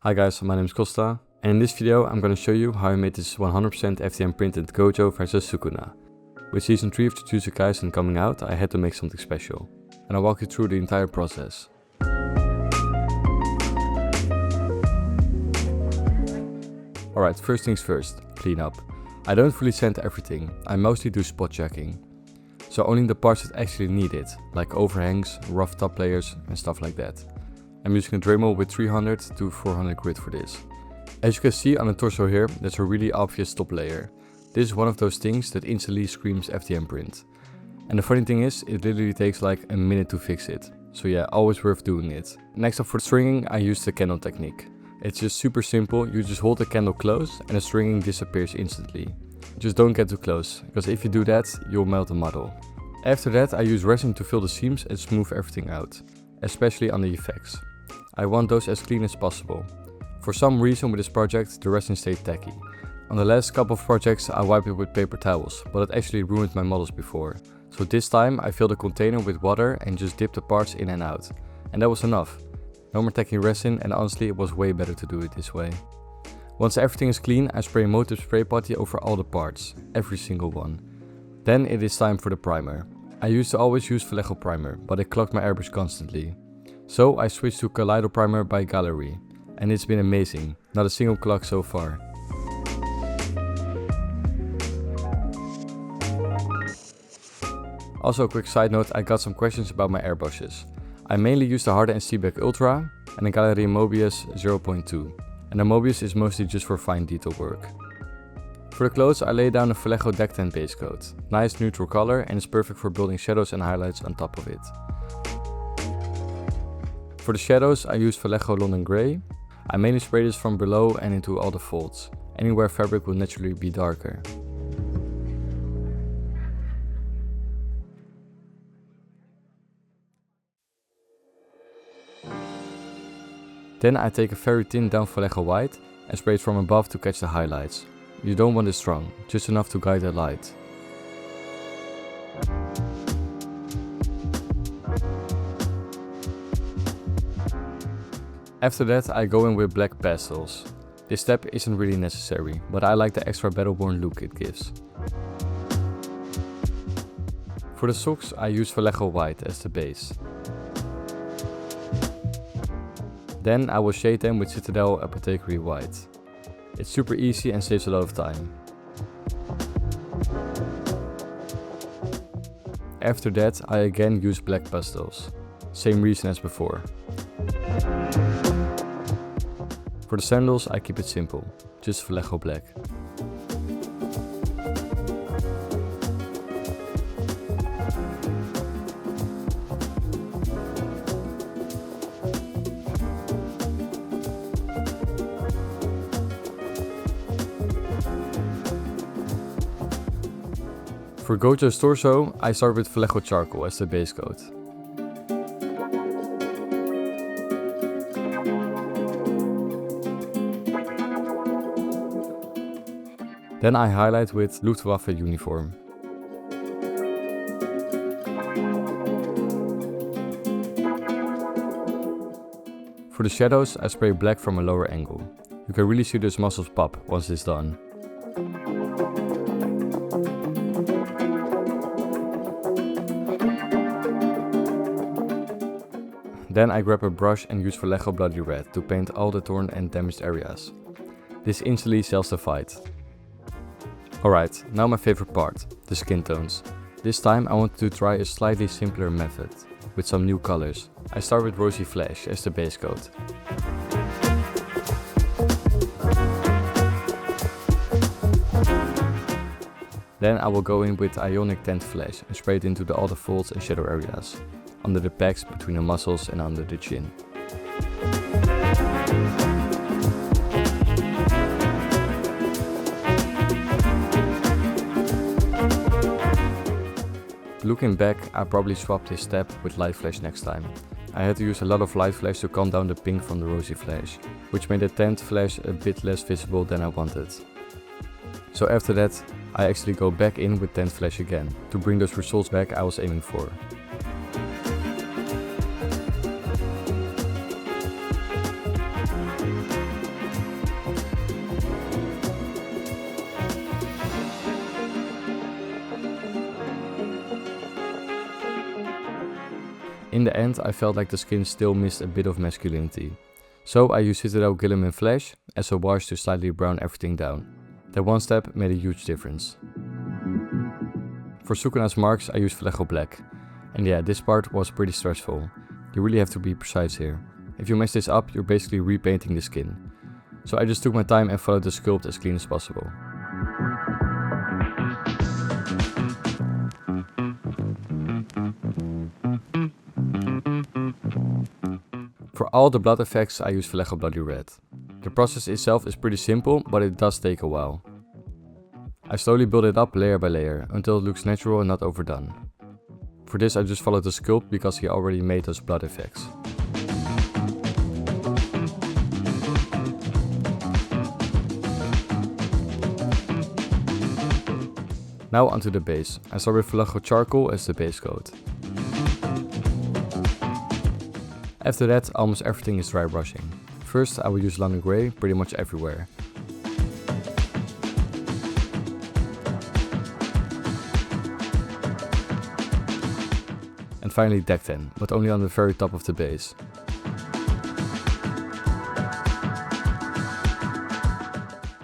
Hi guys, my name is Costa, and in this video I'm gonna show you how I made this 100% FDM printed Gojo vs Sukuna. With season 3 of Jujutsu Kaisen coming out, I had to make something special, and I'll walk you through the entire process. Alright, first things first, clean up. I don't fully sand everything, I mostly do spot checking. So only the parts that actually need it, like overhangs, rough top layers and stuff like that. I'm using a Dremel with 300 to 400 grit for this. As you can see on the torso here, there's a really obvious top layer. This is one of those things that instantly screams FDM print. And the funny thing is, it literally takes like a minute to fix it. So yeah, always worth doing it. Next up for stringing, I use the candle technique. It's just super simple, you just hold the candle close and the stringing disappears instantly. Just don't get too close, because if you do that, you'll melt the model. After that, I use resin to fill the seams and smooth everything out, especially on the effects. I want those as clean as possible. For some reason with this project, the resin stayed tacky. On the last couple of projects, I wiped it with paper towels, but it actually ruined my models before. So this time, I filled the container with water and just dipped the parts in and out. And that was enough. No more tacky resin, and honestly, it was way better to do it this way. Once everything is clean, I spray a motive spray putty over all the parts, every single one. Then it is time for the primer. I used to always use Vallejo primer, but it clogged my airbrush constantly. So I switched to Kaleido primer by Gallery, and it's been amazing, not a single clog so far. Also a quick side note, I got some questions about my airbrushes. I mainly use the Harder and Seebeck Ultra and the Gallery Mobius 0.2, and the Mobius is mostly just for fine detail work. For the clothes, I lay down a Vallejo Deck 10 base coat, nice neutral color and it's perfect for building shadows and highlights on top of it. For the shadows, I use Vallejo London Grey. I mainly spray this from below and into all the folds, anywhere fabric will naturally be darker. Then I take a very thin down Vallejo White and spray it from above to catch the highlights. You don't want it strong, just enough to guide the light. After that, I go in with black pastels. This step isn't really necessary, but I like the extra battle-worn look it gives. For the socks, I use Vallejo White as the base. Then I will shade them with Citadel Apothecary White. It's super easy and saves a lot of time. After that, I again use black pastels. Same reason as before. For the sandals, I keep it simple, just Vallejo black. For Gojo's torso, I start with Vallejo Charcoal as the base coat. Then I highlight with Luftwaffe uniform. For the shadows, I spray black from a lower angle. You can really see those muscles pop once it's done. Then I grab a brush and use Vallejo Bloody Red to paint all the torn and damaged areas. This instantly sells the fight. Alright, now my favorite part, the skin tones. This time I wanted to try a slightly simpler method, with some new colors. I start with Rosy Flash as the base coat. Then I will go in with Ionic Tint Flash and spray it into all the folds and shadow areas, under the pecs, between the muscles and under the chin. Looking back, I probably swapped this step with Light Flash next time. I had to use a lot of Light Flash to calm down the pink from the Rosy Flash, which made the Tint Flash a bit less visible than I wanted. So after that, I actually go back in with Tint Flash again, to bring those results back I was aiming for. In the end, I felt like the skin still missed a bit of masculinity. So I used Citadel Guilliman Flash as a wash to slightly brown everything down. That one step made a huge difference. For Sukuna's marks I used Vallejo Black. And yeah, this part was pretty stressful. You really have to be precise here. If you mess this up, you're basically repainting the skin. So I just took my time and followed the sculpt as clean as possible. For all the blood effects I use Vallejo Bloody Red. The process itself is pretty simple, but it does take a while. I slowly build it up layer by layer, until it looks natural and not overdone. For this I just followed the sculpt because he already made those blood effects. Now onto the base. I start with Vallejo Charcoal as the base coat. After that, almost everything is dry brushing. First I will use London Grey pretty much everywhere. And finally Deck 10, but only on the very top of the base.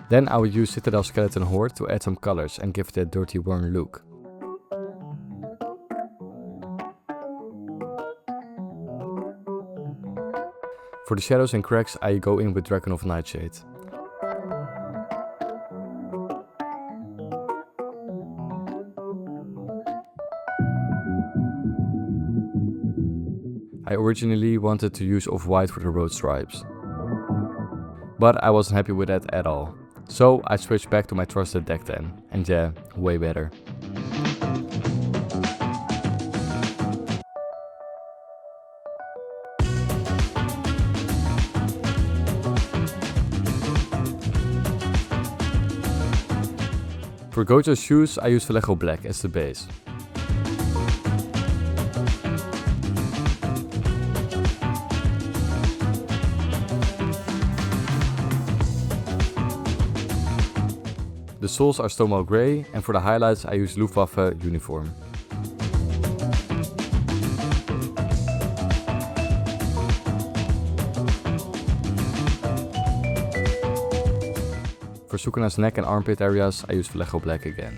Then I will use Citadel Skeleton Horde to add some colors and give it a dirty worn look. For the shadows and cracks I go in with Dragon of Nightshade. I originally wanted to use off-white for the road stripes, but I wasn't happy with that at all. So I switched back to my trusted Deck 10, and yeah, way better. For Gojo's shoes I use Vallejo Black as the base. The soles are Stonewall Grey, and for the highlights I use Luftwaffe Uniform. For Sukuna's neck and armpit areas I use Vallejo Black again.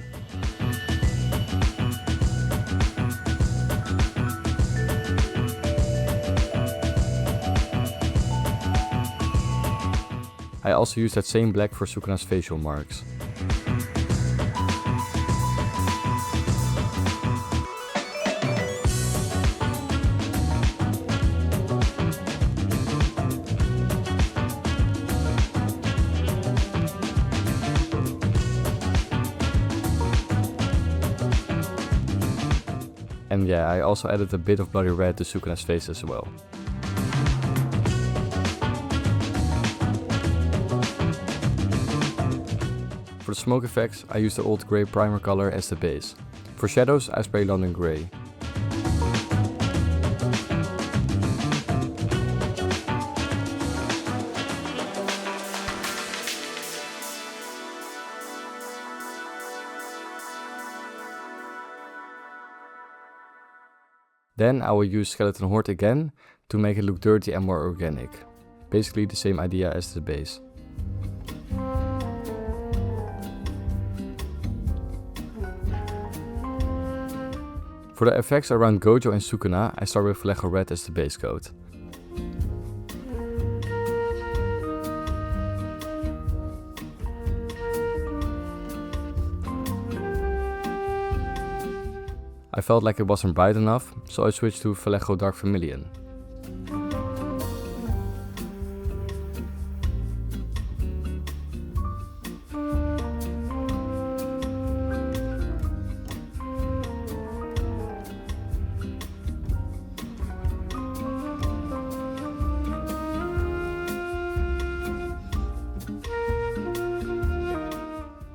I also use that same black for Sukuna's facial marks. And yeah, I also added a bit of bloody red to Sukuna's face as well. For the smoke effects, I use the old grey primer color as the base. For shadows, I spray London Grey. Then I will use Skeleton Horde again to make it look dirty and more organic. Basically the same idea as the base. For the effects around Gojo and Sukuna, I start with Vallejo Red as the base coat. I felt like it wasn't bright enough, so I switched to Vallejo Dark Vermilion.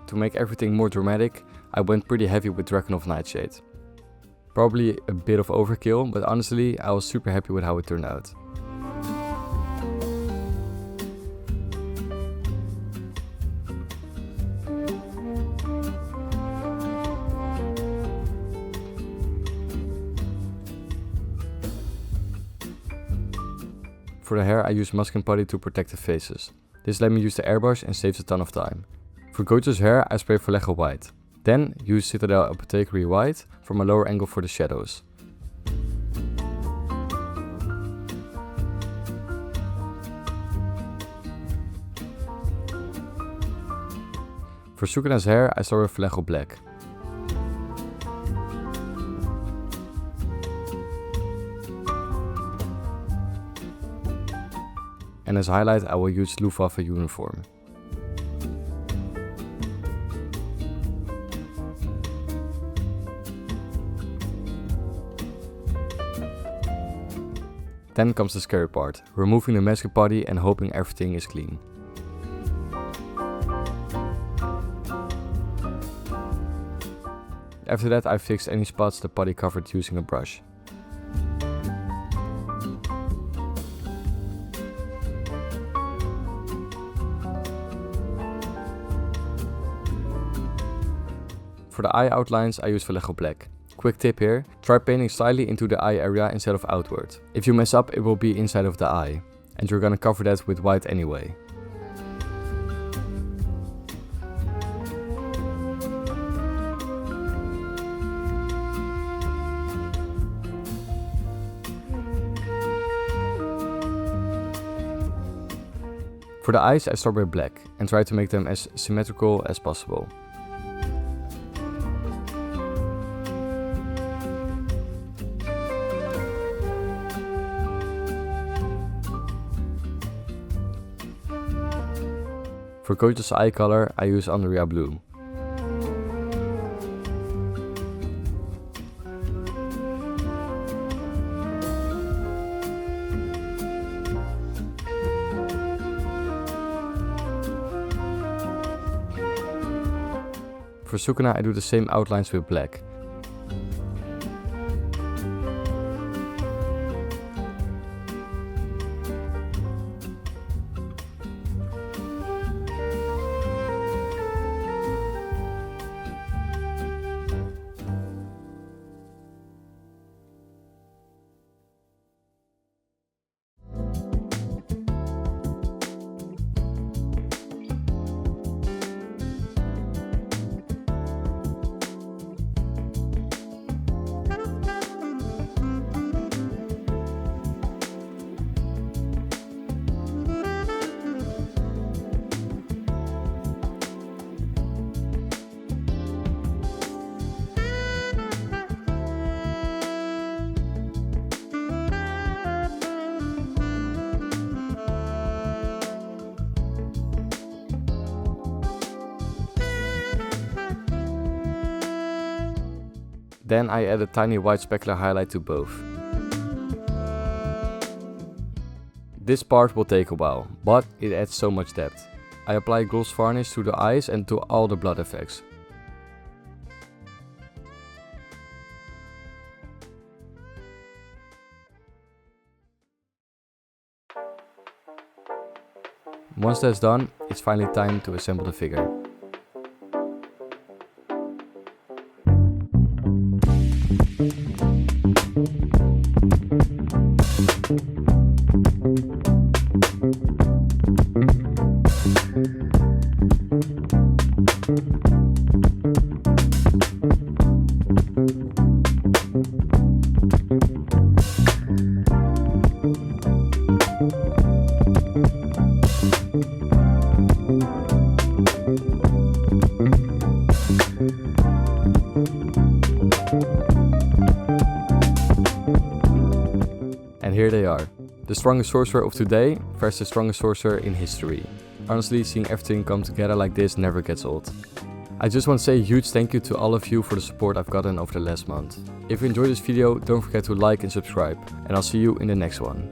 To make everything more dramatic, I went pretty heavy with Dragon of Nightshade. Probably a bit of overkill, but honestly, I was super happy with how it turned out. For the hair I use masking putty to protect the faces. This let me use the airbrush and saves a ton of time. For Gojo's hair I spray Vallejo white. Then use Citadel Apothecary white from a lower angle for the shadows. For Sukuna's hair I start with Vallejo black. And as highlight I will use Luftwaffe uniform. Then comes the scary part, removing the masking putty and hoping everything is clean. After that I fixed any spots the putty covered using a brush. For the eye outlines I use Vallejo black. Quick tip here, try painting slightly into the eye area instead of outward. If you mess up it will be inside of the eye, and you're gonna cover that with white anyway. For the eyes I start with black and try to make them as symmetrical as possible. For Gojo's eye color I use Andrea blue. For Sukuna I do the same outlines with black. Then I add a tiny white specular highlight to both. This part will take a while, but it adds so much depth. I apply gloss varnish to the eyes and to all the blood effects. Once that's done, it's finally time to assemble the figure. And here they are. The strongest sorcerer of today versus the strongest sorcerer in history. Honestly, seeing everything come together like this never gets old. I just want to say a huge thank you to all of you for the support I've gotten over the last month. If you enjoyed this video, don't forget to like and subscribe, and I'll see you in the next one.